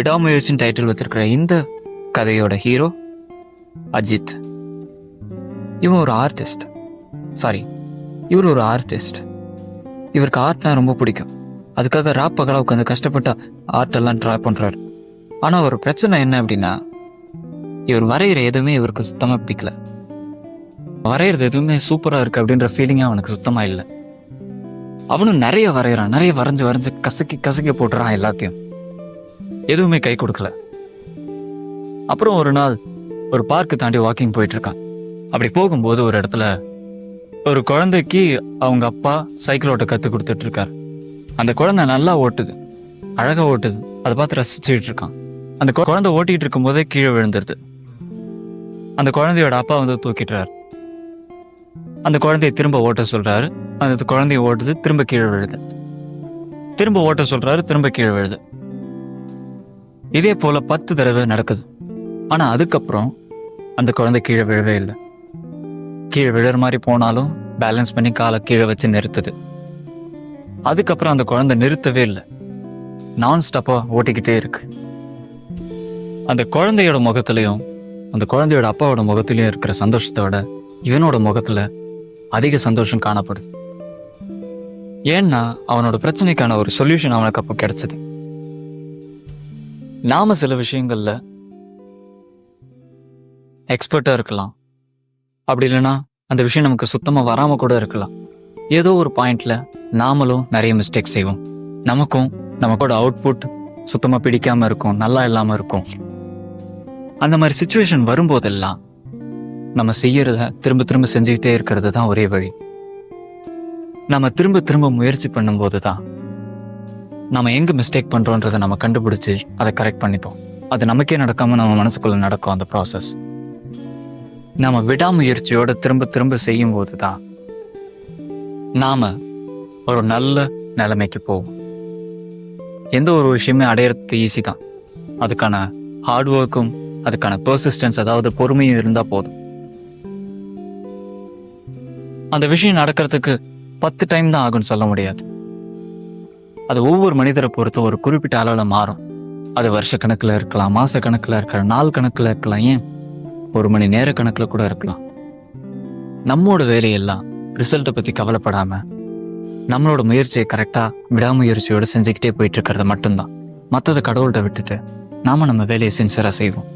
விடாமுயற்சியின் title வச்சிருக்கிற இந்த கதையோட ஹீரோ அஜித். இவன் ஒரு ஆர்டிஸ்ட். இவர் ஒரு ஆர்டிஸ்ட். இவருக்கு ஆர்ட்னா ரொம்ப பிடிக்கும். அதுக்காக ராப்பகலாக உட்காந்து கஷ்டப்பட்டு ஆர்ட்டெல்லாம் ட்ரா பண்ணுறாரு. ஆனால் ஒரு பிரச்சனை என்ன அப்படின்னா, இவர் வரைகிற எதுவுமே இவருக்கு சுத்தமாக பிடிக்கல. வரைகிறது எதுவுமே சூப்பராக இருக்குது அப்படின்ற ஃபீலிங்கே அவனுக்கு சுத்தமாக இல்லை. அவனும் நிறைய வரைகிறான், நிறைய வரைஞ்சு கசக்கி போட்டுறான் எல்லாத்தையும். எதுவுமே கை கொடுக்கல. அப்புறம் ஒரு நாள் ஒரு பார்க்கு தாண்டி வாக்கிங் போயிட்டு இருக்கான். அப்படி போகும்போது ஒரு இடத்துல ஒரு குழந்தைக்கு அவங்க அப்பா சைக்கிள் ஓட்ட கற்றுக் கொடுத்துட்டு இருக்காரு. அந்த குழந்தை நல்லா ஓட்டுது, அழகா ஓட்டுது. அதை பார்த்து ரசிச்சுட்டு இருக்கான். அந்த குழந்தை ஓட்டிகிட்டு இருக்கும் போதே கீழே விழுந்துருது. அந்த குழந்தையோட அப்பா வந்து தூக்கிட்டுறாரு. அந்த குழந்தைய திரும்ப ஓட்ட சொல்றாரு. அந்த குழந்தைய ஓட்டுது, திரும்ப கீழே விழுது. திரும்ப ஓட்ட சொல்றாரு, திரும்ப கீழே விழுது. இதே போல 10 தடவை நடக்குது. ஆனா அதுக்கப்புறம் அந்த குழந்தை கீழே விழவே இல்லை. கீழே விழுற மாதிரி போனாலும் பேலன்ஸ் பண்ணி காலை கீழே வச்சு நிறுத்துது. அதுக்கப்புறம் அந்த குழந்தை நிறுத்தவே இல்லை, நான் ஸ்டாப்பா ஓட்டிக்கிட்டே இருக்கு. அந்த குழந்தையோட முகத்திலையும் அந்த குழந்தையோட அப்பாவோட முகத்திலையும் இருக்கிற சந்தோஷத்தை விட இவனோட முகத்துல அதிக சந்தோஷம் காணப்படுது. ஏன்னா அவனோட பிரச்சனைக்கான ஒரு சொல்யூஷன் அவனுக்கு அப்போ கிடைச்சது. நாம சில விஷயங்கள்ல எக்ஸ்பர்ட்டா இருக்கலாம், அப்படி இல்லைன்னா அந்த விஷயம் நமக்கு சுத்தமா வராம கூட இருக்கலாம். ஏதோ ஒரு பாயிண்ட்ல நாமளும் நிறைய மிஸ்டேக் செய்வோம். நமக்கோட அவுட்புட் சுத்தமா பிடிக்காம இருக்கும், நல்லா இல்லாம இருக்கும். அந்த மாதிரி சிச்சுவேஷன் வரும்போதெல்லாம் நம்ம செய்யறத திரும்ப செஞ்சுக்கிட்டே இருக்கிறது தான் ஒரே வழி. நம்ம திரும்ப முயற்சி பண்ணும்போது தான் நம்ம எங்க மிஸ்டேக் பண்றோன்றதை நம்ம கண்டுபிடிச்சு அதை கரெக்ட் பண்ணிப்போம். அது நமக்கே நடக்காம நம்ம மனசுக்குள்ள நடக்கும் அந்த ப்ராசஸ். நாம விடாமுயற்சியோட திரும்ப செய்யும் போது தான் நாம ஒரு நல்ல நிலைமைக்கு போவோம். எந்த ஒரு விஷயமே அடையிறது ஈஸி தான். அதுக்கான ஹார்ட் ஒர்க்கும் அதுக்கான பெர்சிஸ்டன்ஸ், அதாவது பொறுமையும் இருந்தா போதும். அந்த விஷயம் நடக்கிறதுக்கு 10 டைம் தான் ஆகும்னு சொல்ல முடியாது. அது ஒவ்வொரு மனிதரை பொறுத்து ஒரு குறிப்பிட்ட அளவில் மாறும். அது வருஷ கணக்கில் இருக்கலாம், மாச கணக்கில் இருக்கலாம், நாள் கணக்கில் இருக்கலாம், ஏன் 1 மணி நேர கணக்கில் கூட இருக்கலாம். நம்மோட வேலையெல்லாம் ரிசல்ட்டை பற்றி கவலைப்படாம நம்மளோட முயற்சியை கரெக்டாக விடாமுயற்சியோடு செஞ்சுக்கிட்டே போயிட்டு இருக்கிறது மட்டும்தான். மற்றதை கடவுள்கிட்ட விட்டுட்டு நாம நம்ம வேலையை சின்சியராக செய்வோம்.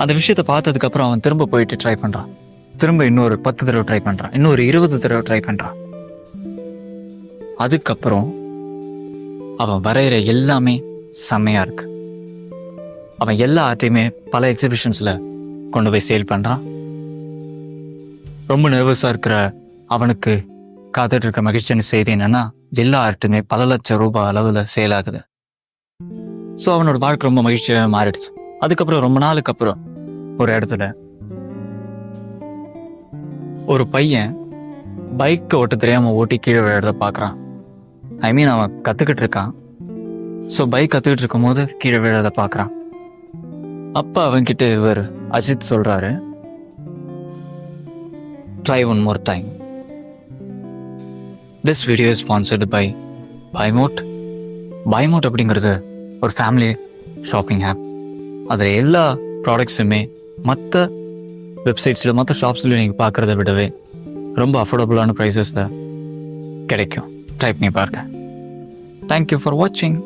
அந்த விஷயத்தை பார்த்ததுக்கப்புறம் அவன் திரும்ப போயிட்டு ட்ரை பண்ணுறான். திரும்ப இன்னொரு 10 தடவை ட்ரை பண்ணுறான், இன்னொரு 20 தடவை ட்ரை பண்ணுறான். அதுக்கப்புறம் அவன் வரைகிற எல்லாமே செம்மையா இருக்கு. அவன் எல்லா ஆர்ட்டையுமே பல எக்ஸிபிஷன்ஸ்ல கொண்டு போய் சேல் பண்றான். ரொம்ப நர்வஸா இருக்கிற அவனுக்கு காத்துட்டு இருக்க மகிழ்ச்சியான செய்தி என்னன்னா, எல்லா ஆர்ட்டுமே பல லட்சம் ரூபாய் அளவுல சேல் ஆகுது. ஸோ அவனோட வாழ்க்கை ரொம்ப மகிழ்ச்சியாக மாறிடுச்சு. அதுக்கப்புறம் ரொம்ப நாளுக்கு அப்புறம் ஒரு இடத்துல ஒரு பையன் பைக் ஓட்ட தெரியாம ஓட்டி கீழே விழுறத பார்க்குறான். அவன் கத்துக்கிட்டு இருக்கான். ஸோ பைக் கத்துக்கிட்டு இருக்கும் போது கீழே விழுறத பார்க்குறான். அப்பா அவன்கிட்ட இவர் அஜித் சொல்றாரு, try one more time. This video is sponsored by Bymot. Bymot அப்படிங்கிறது ஒரு ஃபேமிலி ஷாப்பிங் ஆப். அதில் எல்லா ப்ராடக்ட்ஸுமே மற்ற வெப்சைட்ஸில் மற்ற ஷாப்ஸில் நீங்கள் பார்க்குறத விடவே ரொம்ப அஃபோர்டபுளான ப்ரைஸஸில் கிடைக்கும். ட்ரை பண்ணி பாருங்க. தேங்க்யூ ஃபார் வாட்சிங்.